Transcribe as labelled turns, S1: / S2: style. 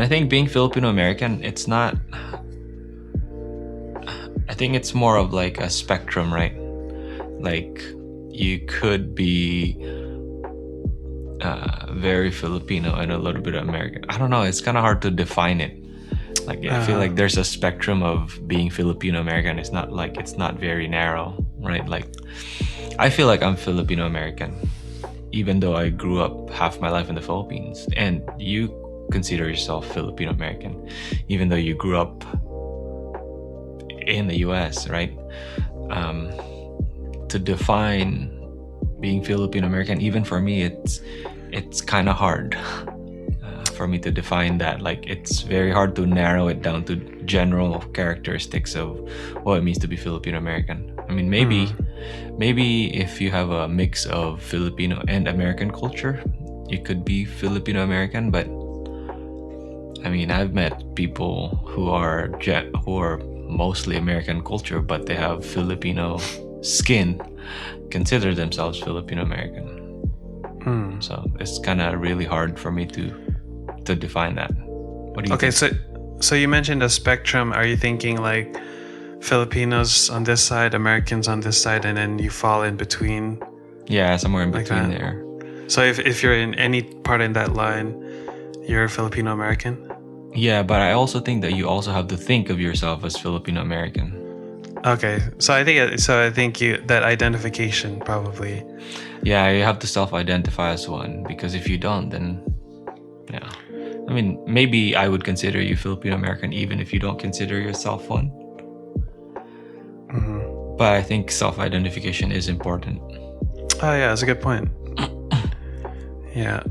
S1: I think being Filipino American, it's not. I think it's more of like a spectrum, right? Like you could be very Filipino and a little bit American. I don't know. It's kind of hard to define it. Like I feel like there's a spectrum of being Filipino American. It's not very narrow, right? Like I feel like I'm Filipino American, even though I grew up half my life in the Philippines, and you consider yourself Filipino American, even though you grew up in the U.S., right? To define being Filipino American, even for me, it's kind of hard for me to define that. Like it's very hard to narrow it down to general characteristics of what it means to be Filipino American. I mean, maybe if you have a mix of Filipino and American culture, you could be Filipino American. But I mean, I've met people who are mostly American culture, but they have Filipino skin, consider themselves Filipino American. So it's kind of really hard for me to define that. What do you think?
S2: So you mentioned a spectrum. Are you thinking like Filipinos on this side, Americans on this side, and then you fall in between?
S1: Yeah, somewhere in
S2: like
S1: between
S2: that?
S1: there.
S2: So if you're in any part in that line, you're Filipino American?
S1: Yeah, but I also think that you also have to think of yourself as Filipino American.
S2: Okay, so I think you that identification probably.
S1: Yeah, you have to self-identify as one, because if you don't, then yeah. I mean, maybe I would consider you Filipino American even if you don't consider yourself one. But I think self-identification is important.
S2: Oh yeah, that's a good point. Yeah.